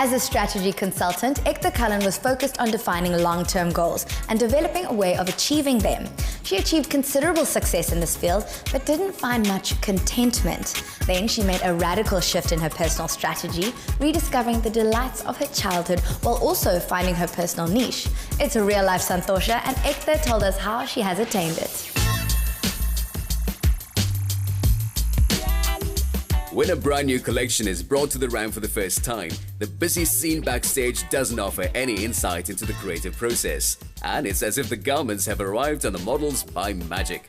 As a strategy consultant, Ekta Kalan was focused on defining long-term goals and developing a way of achieving them. She achieved considerable success in this field, but didn't find much contentment. Then she made a radical shift in her personal strategy, rediscovering the delights of her childhood while also finding her personal niche. It's a real-life santosha, and Ekta told us how she has attained it. When a brand new collection is brought to the ramp for the first time, the busy scene backstage doesn't offer any insight into the creative process. And it's as if the garments have arrived on the models by magic.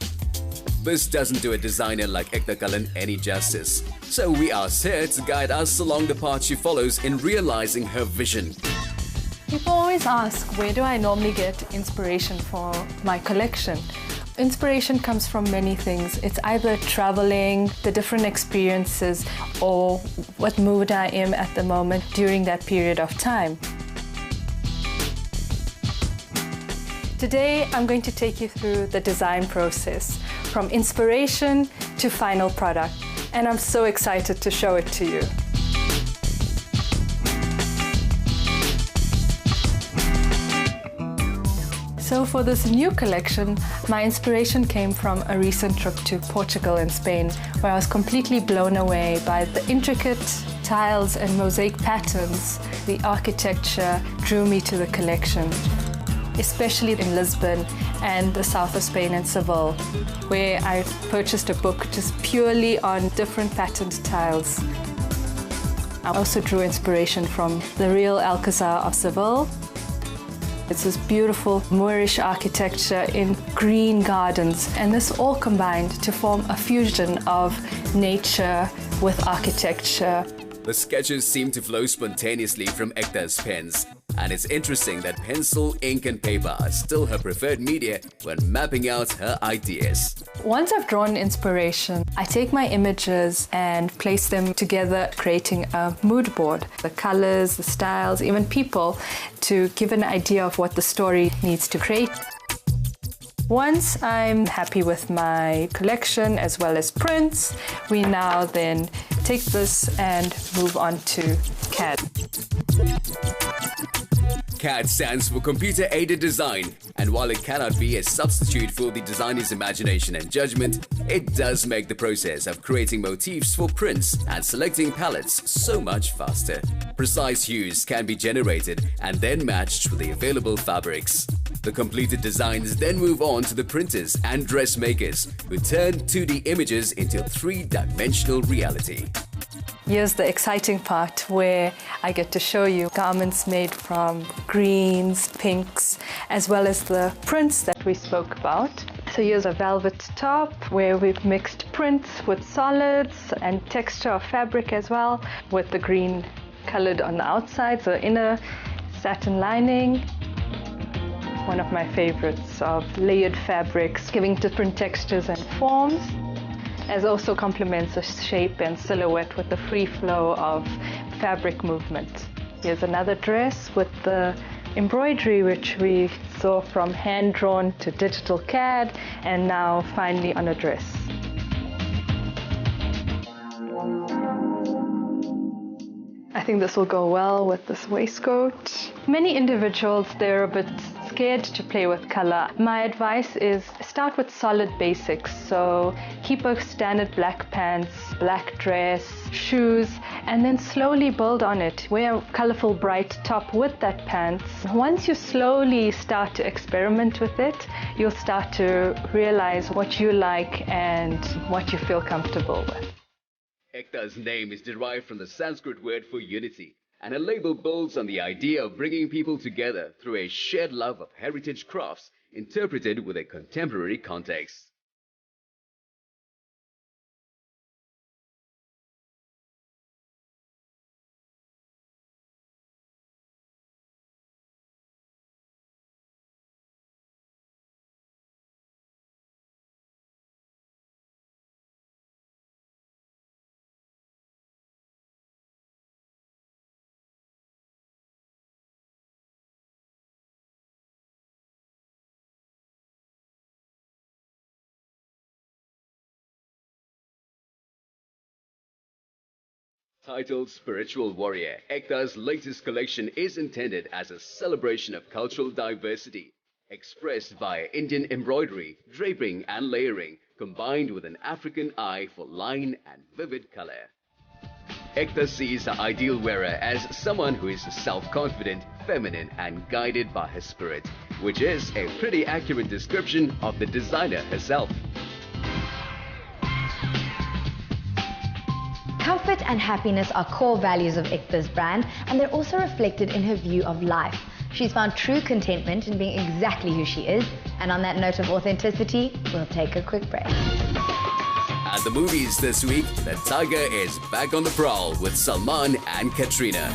This doesn't do a designer like Ekta Kalan any justice. So we asked her to guide us along the path she follows in realizing her vision. People always ask, where do I normally get inspiration for my collection? Inspiration comes from many things. It's either traveling, the different experiences, or what mood I am at the moment during that period of time. Today, I'm going to take you through the design process, from inspiration to final product, and I'm so excited to show it to you. So for this new collection, my inspiration came from a recent trip to Portugal and Spain, where I was completely blown away by the intricate tiles and mosaic patterns. The architecture drew me to the collection, especially in Lisbon and the south of Spain and Seville, where I purchased a book just purely on different patterned tiles. I also drew inspiration from the real Alcazar of Seville. It's this beautiful Moorish architecture in green gardens, and this all combined to form a fusion of nature with architecture. The sketches seem to flow spontaneously from Ekta's pens. And it's interesting that pencil, ink and paper are still her preferred media when mapping out her ideas. Once I've drawn inspiration, I take my images and place them together, creating a mood board. The colors, the styles, even people, to give an idea of what the story needs to create. Once I'm happy with my collection as well as prints, we now then take this and move on to CAD. CAD stands for Computer-Aided Design, and while it cannot be a substitute for the designer's imagination and judgment, it does make the process of creating motifs for prints and selecting palettes so much faster. Precise hues can be generated and then matched with the available fabrics. The completed designs then move on to the printers and dressmakers, who turn 2D images into three-dimensional reality. Here's the exciting part where I get to show you garments made from greens, pinks, as well as the prints that we spoke about. So here's a velvet top where we've mixed prints with solids and texture of fabric as well, with the green colored on the outside, so inner satin lining. One of my favorites of layered fabrics, giving different textures and forms, as also complements the shape and silhouette with the free flow of fabric movement. Here's another dress with the embroidery, which we saw from hand-drawn to digital CAD, and now finally on a dress. I think this will go well with this waistcoat. Many individuals, they're a bit scared to play with color. My advice is start with solid basics. So keep a standard black pants, black dress, shoes, and then slowly build on it. Wear a colorful bright top with that pants. Once you slowly start to experiment with it, you'll start to realize what you like and what you feel comfortable with. Ekta's name is derived from the Sanskrit word for unity, and her label builds on the idea of bringing people together through a shared love of heritage crafts interpreted with a contemporary context. Titled Spiritual Warrior, Ekta's latest collection is intended as a celebration of cultural diversity, expressed via Indian embroidery, draping and layering, combined with an African eye for line and vivid color. Ekta sees the ideal wearer as someone who is self-confident, feminine and guided by her spirit, which is a pretty accurate description of the designer herself. Comfort and happiness are core values of Ekta's brand, and they're also reflected in her view of life. She's found true contentment in being exactly who she is, and on that note of authenticity, we'll take a quick break. At the movies this week, the tiger is back on the prowl with Salman and Katrina.